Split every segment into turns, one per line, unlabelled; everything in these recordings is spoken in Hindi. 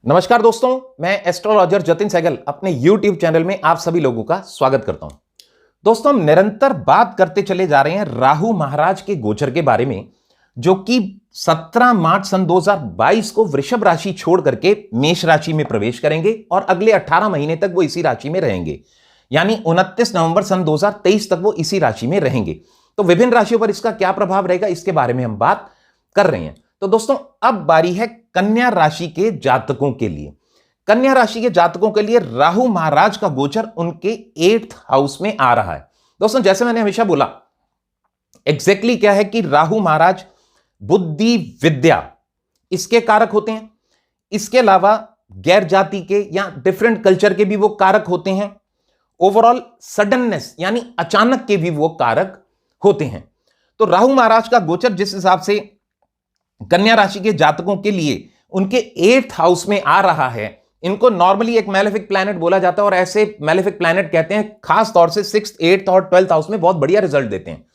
नमस्कार दोस्तों, मैं एस्ट्रोलॉजर जतिन सहगल अपने YouTube चैनल में आप सभी लोगों का स्वागत करता हूं। दोस्तों, हम निरंतर बात करते चले जा रहे हैं राहु महाराज के गोचर के बारे में, जो कि 17 मार्च सन 2022 को वृषभ राशि छोड़ करके मेष राशि में प्रवेश करेंगे और अगले 18 महीने तक वो इसी राशि में रहेंगे। यानी 29 नवंबर सन 2023 तक वो इसी राशि में रहेंगे। तो विभिन्न राशियों पर इसका क्या प्रभाव रहेगा, इसके बारे में हम बात कर रहे हैं। तो दोस्तों, अब बारी है कन्या राशि के जातकों के लिए। कन्या राशि के जातकों के लिए राहु महाराज का गोचर उनके 8th हाउस में आ रहा है। दोस्तों, जैसे मैंने हमेशा बोला, एग्जैक्टली क्या है कि राहु महाराज बुद्धि, विद्या, इसके कारक होते हैं। इसके अलावा गैर जाति के या डिफरेंट कल्चर के भी वो कारक होते हैं। ओवरऑल सडननेस यानी अचानक के भी वो कारक होते हैं। तो राहु महाराज का गोचर जिस हिसाब से कन्या राशि के जातकों के लिए उनके 8th हाउस में आ रहा है, इनको नॉर्मली एक मैलेफिक प्लैनेट बोला जाता है और ऐसे मैलेफिक प्लैनेट कहते हैं खास तौर से 6th, 8th और 12th हाउस में बहुत बढ़िया रिजल्ट देते हैं।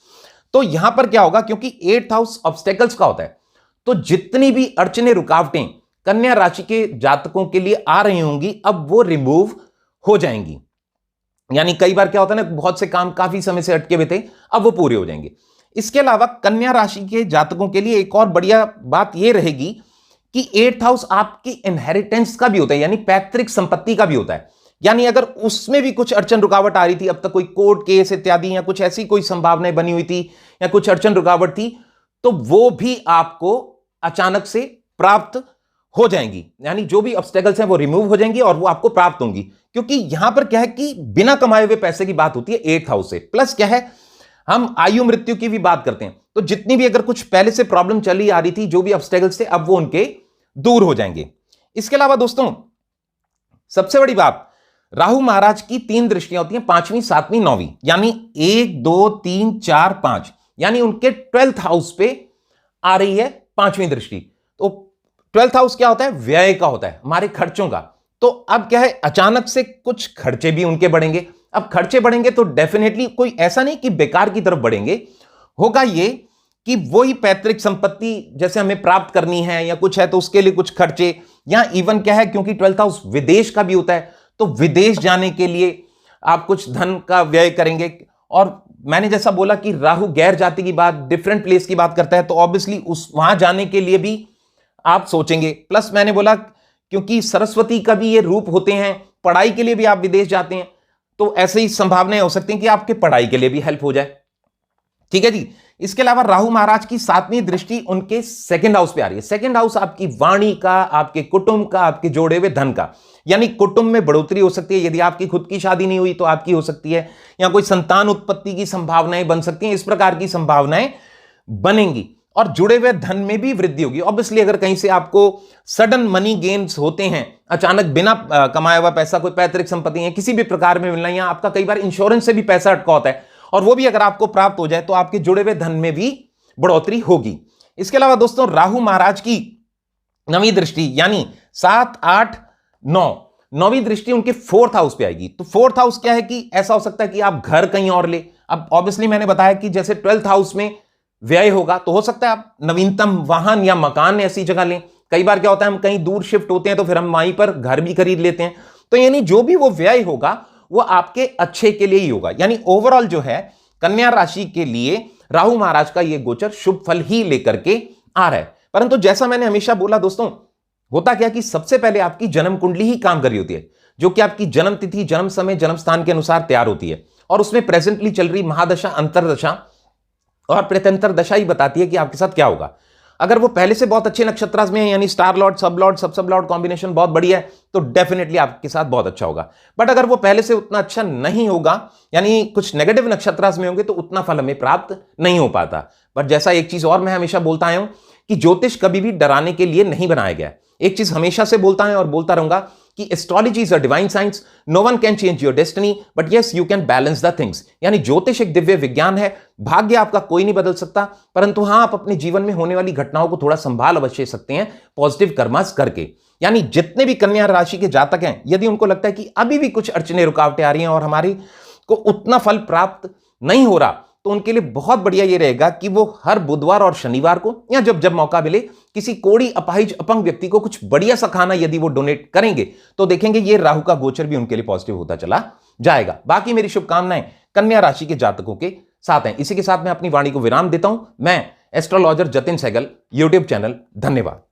तो यहां पर क्या होगा, क्योंकि 8th हाउस ऑब्स्टेकल्स का होता है, तो जितनी भी अड़चने, रुकावटें कन्या राशि के जातकों के लिए आ रही होंगी, अब वो रिमूव हो जाएंगी। यानी कई बार क्या होता है ना, बहुत से काम काफी समय से अटके हुए थे, अब वो पूरे हो जाएंगे। इसके अलावा कन्या राशि के जातकों के लिए एक और बढ़िया बात यह रहेगी कि 8th हाउस आपकी इनहेरिटेंस का भी होता है, यानी पैतृक संपत्ति का भी होता है। यानी अगर उसमें भी कुछ अड़चन रुकावट आ रही थी, अब तक कोई कोर्ट केस इत्यादि या कुछ ऐसी कोई संभावनाएं बनी हुई थी या कुछ अड़चन रुकावट थी, तो वो भी आपको अचानक से प्राप्त हो जाएंगी। यानी जो भी ऑब्स्टेकल्स हैं वो रिमूव हो जाएंगी और वो आपको प्राप्त होंगी। क्योंकि यहां पर क्या है कि बिना कमाए हुए पैसे की बात होती है 8th हाउस से। प्लस क्या है, हम आयु मृत्यु की भी बात करते हैं। तो जितनी भी अगर कुछ पहले से प्रॉब्लम चली आ रही थी, जो भी ऑब्स्टेकल्स थे, अब वो उनके दूर हो जाएंगे। इसके अलावा दोस्तों, सबसे बड़ी बात, राहु महाराज की 3 दृष्टियां होती हैं, 5वीं, 7वीं, 9वीं, यानी 1, 2, 3, 4, 5, यानी उनके 12th हाउस पे आ रही है 5वीं दृष्टि। तो 12th हाउस क्या होता है, व्यय का होता है, हमारे खर्चों का। तो अब क्या है, अचानक से कुछ खर्चे भी उनके बढ़ेंगे। अब खर्चे बढ़ेंगे तो डेफिनेटली कोई ऐसा नहीं कि बेकार की तरफ बढ़ेंगे, होगा ये कि वही पैतृक संपत्ति जैसे हमें प्राप्त करनी है या कुछ है, तो उसके लिए कुछ खर्चे, या इवन क्या है, क्योंकि 12th हाउस विदेश का भी होता है, तो विदेश जाने के लिए आप कुछ धन का व्यय करेंगे। और मैंने जैसा बोला कि राहु गैर जाति की बात, डिफरेंट प्लेस की बात करता है, तो ऑब्वियसली उस वहां जाने के लिए भी आप सोचेंगे। प्लस मैंने बोला क्योंकि सरस्वती का भी ये रूप होते हैं, पढ़ाई के लिए भी आप विदेश जाते हैं, तो ऐसे ही संभावनाएं हो सकती हैं कि आपके पढ़ाई के लिए भी हेल्प हो जाए। ठीक है जी। इसके अलावा राहु महाराज की 7वीं दृष्टि उनके 2nd हाउस पे आ रही है। 2nd हाउस आपकी वाणी का, आपके कुटुंब का, आपके जोड़े हुए धन का, यानी कुटुंब में बढ़ोतरी हो सकती है। यदि आपकी खुद की शादी नहीं हुई तो आपकी हो सकती है, या कोई संतान उत्पत्ति की संभावनाएं बन सकती हैं। इस प्रकार की संभावनाएं बनेंगी और जुड़े हुए धन में भी वृद्धि होगी। ऑब्वियसली अगर कहीं से आपको सडन मनी गेन्स होते हैं, अचानक बिना कमाया हुआ पैसा, कोई पैतृक संपत्ति है किसी भी प्रकार में मिलना, या आपका कई बार इंश्योरेंस से भी पैसा अटका होता है, और वो भी अगर आपको प्राप्त हो जाए तो आपके जुड़े हुए धन में भी बढ़ोतरी होगी। इसके अलावा दोस्तों, राहु महाराज की 9वीं दृष्टि यानी 7, 8, 9, 9वीं दृष्टि उनके 4th हाउस पे आएगी। तो 4th हाउस क्या है कि ऐसा हो सकता है कि आप घर कहीं और ले। अब ऑब्वियसली मैंने बताया कि जैसे 12th हाउस में व्यय होगा, तो हो सकता है आप नवीनतम वाहन या मकान ऐसी जगह लें। कई बार क्या होता है, हम कहीं दूर शिफ्ट होते हैं तो फिर हम वहीं पर घर भी खरीद लेते हैं। तो यानी जो भी वो व्यय होगा वो आपके अच्छे के लिए ही होगा। यानी ओवरऑल जो है, कन्या राशि के लिए राहु महाराज का ये गोचर शुभ फल ही लेकर के आ रहा है। परंतु जैसा मैंने हमेशा बोला दोस्तों, होता क्या कि सबसे पहले आपकी जन्म कुंडली ही काम कर रही होती है, जो कि आपकी जन्म तिथि, जन्म समय, जन्म स्थान के अनुसार तैयार होती है, और उसमें प्रेजेंटली चल रही महादशा, अंतरदशा और प्रत्यंतर दशा ही बताती है कि आपके साथ क्या होगा। अगर वो पहले से बहुत अच्छे नक्षत्र में है, यानी स्टार लॉर्ड, सब लॉर्ड, सब लॉर्ड कॉम्बिनेशन बहुत बढ़िया है, तो डेफिनेटली आपके साथ बहुत अच्छा होगा। बट अगर वो पहले से उतना अच्छा नहीं होगा, यानी कुछ नेगेटिव नक्षत्र में होंगे, तो उतना फल हमें प्राप्त नहीं हो पाता। बट जैसा एक चीज और मैं हमेशा बोलता आया हूं कि ज्योतिष कभी भी डराने के लिए नहीं बनाया गया। एक चीज हमेशा से बोलता है और बोलता रहूंगा कि astrology is a divine science, no one can change your destiny but yes you can balance the things. यानी ज्योतिष एक दिव्य विज्ञान है, भाग्य आपका कोई नहीं बदल सकता, परंतु हां, आप अपने जीवन में होने वाली घटनाओं को थोड़ा संभाल अवश्य सकते हैं पॉजिटिव कर्मास करके। यानी जितने भी कन्या राशि के जातक हैं, यदि उनको लगता है कि अभी भी कुछ अड़चने, रुकावटें आ रही हैं और हमारी को उतना फल प्राप्त नहीं हो रहा, तो उनके लिए बहुत बढ़िया ये रहेगा कि वो हर बुधवार और शनिवार को या जब जब मौका मिले किसी कोढ़ी अपाहिज अपंग व्यक्ति को कुछ बढ़िया सा खाना यदि वो डोनेट करेंगे तो देखेंगे ये राहु का गोचर भी उनके लिए पॉजिटिव होता चला जाएगा। बाकी मेरी शुभकामनाएं कन्या राशि के जातकों के साथ हैं। इसी के साथ मैं अपनी वाणी को विराम देता हूं। मैं astrologer Jatin Sehgal, YouTube channel. धन्यवाद।